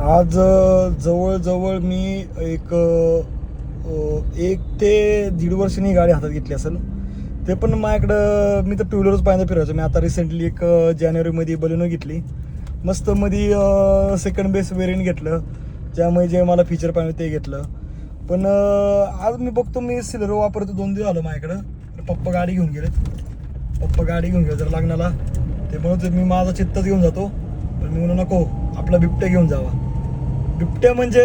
आज जवळजवळ मी एक 1 ते 1.5 वर्षांनी गाडी हातात घेतली असेल. ते पण माझ्याकडं मी तर टू व्हीलरच पहिल्यांदा फिरायचो. मी आता रिसेंटली एक जानेवारीमध्ये बलेनो घेतली. मस्त मध्ये सेकंड बेस वेरियंट घेतलं, ज्यामुळे जे मला फीचर पाहिजे ते घेतलं. पण आज मी बघतो मी सिलेरो वापरतो. 2 दिवस आलं माझ्याकडं. पप्पा गाडी घेऊन गेले जर लग्नाला. ते म्हणत मी माझा चित्तच घेऊन जातो, पण मी म्हणू नको, आपला बिबट्या घेऊन जावा. बिबट्या म्हणजे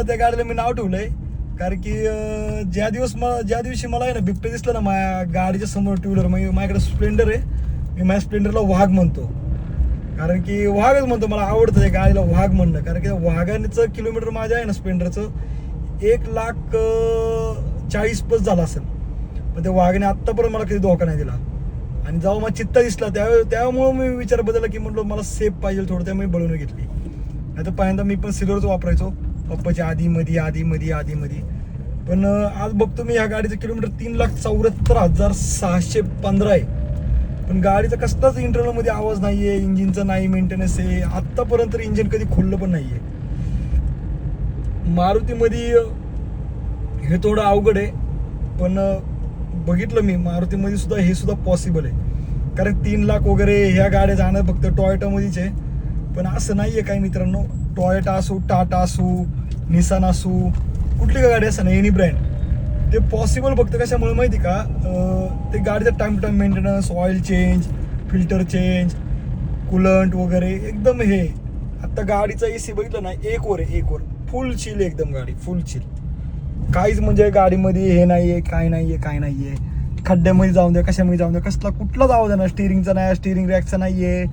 त्या गाडीला मी नाव ठेवलंय, कारण की ज्या दिवशी मला आहे ना बिबट्या दिसला ना माझ्या गाडीच्या समोर टू व्हीलर, माझ्याकडे स्प्लेंडर आहे, मी माझ्या स्प्लेंडरला वाघ म्हणतो. कारण की वाघच म्हणतो, मला आवडतं त्या गाडीला वाघ म्हणणं. कारण की वाघाचं किलोमीटर माझ्या आहे ना स्प्लेंडरचं 1,40,000+ झालं असेल. पण त्या वाघाने आत्तापर्यंत मला कधी धोका नाही दिला. आणि जेव्हा मला चित्ता दिसला त्यामुळं मी विचार बदलला की म्हटलं मला सेफ पाहिजे थोडं, त्यामुळे बळून घेतली. नाही तर पहिल्यांदा मी पण सिल्वरच वापरायचो पप्पाच्या आधी. पण आज बघतो मी ह्या गाडीचं किलोमीटर 3,74,615 आहे. पण गाडीचा कसलाच इंटरनलमध्ये आवाज नाही आहे, इंजिनचा नाही मेंटेनन्स आहे. आत्तापर्यंत इंजिन कधी खोललं पण नाही आहे. मारुतीमध्ये हे थोडं अवघड आहे, पण बघितलं मी मारुतीमध्ये सुद्धा हे सुद्धा पॉसिबल आहे. कारण 3 लाख वगैरे ह्या गाड्या जाणं फक्त टॉयोटामध्येच आहे. पण असं नाही आहे काही मित्रांनो. टॉयोटा असू, टाटा असू, निसान असू, कुठली का गाडी असं ना, एनी ब्रँड, ते पॉसिबल फक्त कशामुळे माहिती का, ते गाडीचा time to time maintenance, oil change, filter change, coolant वगैरे एकदम हे. आता गाडीचा AC बघितलं ना, एक वर फुल चिल, एकदम गाडी फुल चिल. काहीच म्हणजे गाडीमध्ये हे नाहीये, काय नाहीये. खड्ड्यामध्ये जाऊन द्या, कशामध्ये जाऊन द्या, कुठलाच आवाज नाही. स्टिअरिंगचा नाही, स्टिअरिंग रॅकचा नाहीये,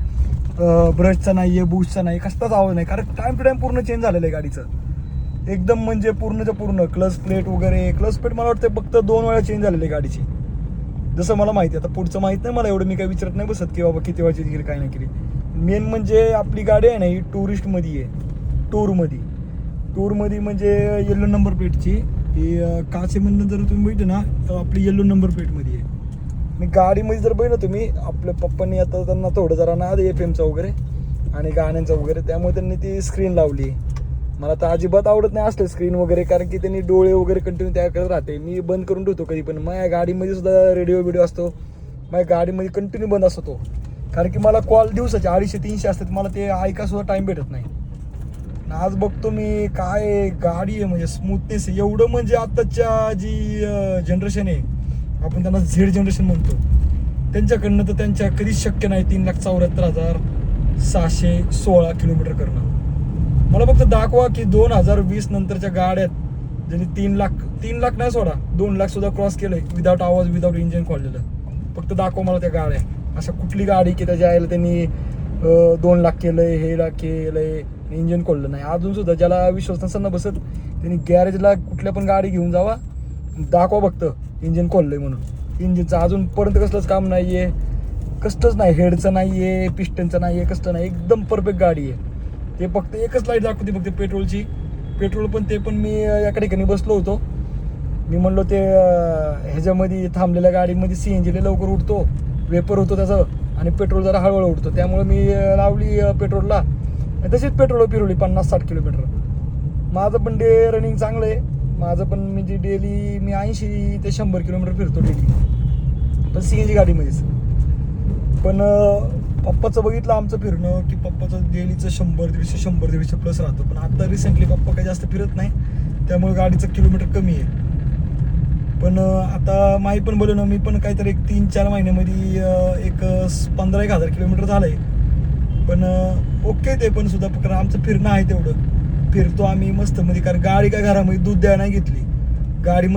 ब्रशचा नाहीये, बुशचा नाही, कसलाच आवाज नाही. कारण टाइम टू टाइम पूर्ण चेंज झालेलं आहे गाडीचं. एकदम म्हणजे पूर्णच्या पूर्ण क्लच प्लेट मला वाटतं फक्त 2 वेळा चेंज झालेली आहे गाडीची, जसं मला माहिती. आता पुढचं माहित नाही मला, एवढं मी काही विचारत नाही बसत की बाबा किती वेळा चेंज केली काय नाही केली. मेन म्हणजे आपली गाडी आहे ना ही टुरिस्टमध्ये आहे, टूरमध्ये म्हणजे येल्लो नंबर प्लेटची ही काचेमधनं जर तुम्ही बघितलं ना, आपली येल्लो नंबर प्लेटमध्ये आहे. मी गाडीमध्ये जर बघितलं तुम्ही, आपल्या पप्पांनी आता त्यांना थोडं जरा ना FMचा वगैरे आणि गाण्यांचा वगैरे, त्यामुळे त्यांनी ती स्क्रीन लावली. मला तर अजिबात आवडत नाही असलं स्क्रीन वगैरे, कारण की त्यांनी डोळे वगैरे कंटिन्यू त्याकडे राहते. मी बंद करून ठेवतो कधी पण. माझ्या गाडीमध्ये सुद्धा रेडिओ असतो, माझ्या गाडीमध्ये कंटिन्यू बंद असतो तो. कारण की मला कॉल दिवसाचे 250-300 असतात, मला ते ऐका सुद्धा टाईम भेटत नाही. आज बघतो मी काय गाडी आहे, म्हणजे स्मूथनेस एवढं, म्हणजे आताच्या जी जनरेशन आहे, आपण त्यांना झेड जनरेशन म्हणतो, त्यांच्याकडनं तर त्यांच्या कधीच शक्य नाही 3,74,616 किलोमीटर करणं. मला फक्त दाखवा की 2020 नंतरच्या गाड्यात ज्यांनी 3 लाख नाही सोडा, 2 लाख सुद्धा क्रॉस केलंय विदाउट आवाज, विदाउट इंजिन खोललेलं. फक्त दाखवा मला त्या गाड्या. अशा कुठली गाडी की त्याच्या आईला त्यांनी 2 लाख केलंय, हे लाख केलंय, इंजिन खोललं नाही. अजून सुद्धा ज्याला विश्वास नसेल ना बसत, त्यांनी गॅरेजला कुठल्या पण गाडी घेऊन जावा, दाखवा फक्त इंजिन खोललंय म्हणून. इंजिनचं अजूनपर्यंत कसलंच काम नाहीये, कसलंच नाही, हेडचं नाहीये, पिस्टनचं नाहीये, कसलं नाही, एकदम परफेक्ट गाडी आहे. ते फक्त एकच लाईट दाखवते फक्त पेट्रोलची. पेट्रोल पण ते पण मी एका ठिकाणी बसलो होतो, मी म्हणलो ते ह्याच्यामध्ये थांबलेल्या गाडीमध्ये CNG लवकर उठतो, वेपर होतो त्याचं, आणि पेट्रोल जरा हळूहळू उठतो. त्यामुळे मी लावली पेट्रोलला, तशीच पेट्रोल फिरवली 50-60 किलोमीटर. माझं पण रनिंग चांगलं आहे. माझं पण म्हणजे डेली मी 80 ते 100 किलोमीटर फिरतो डेली, पण CNG गाडीमध्येच. पण पप्पाचं बघितलं आमचं फिरणं, की पप्पाचं डेलीचं 100-150 प्लस राहतं. पण आता रिसेंटली पप्पा काही जास्त फिरत नाही, त्यामुळे गाडीचं किलोमीटर कमी आहे. पण आता माही पण बोललो ना, मी पण काहीतरी 3-4 महिन्यामध्ये एक 15,000 किलोमीटर झालं आहे. पण ओके, ते पण सुद्धा कारण आमचं फिरणं आहे तेवढं फिरतो आम्ही मस्त मध्ये. कारण गाडी काय घरामध्ये दूध द्यायला नाही घेतली, गाडी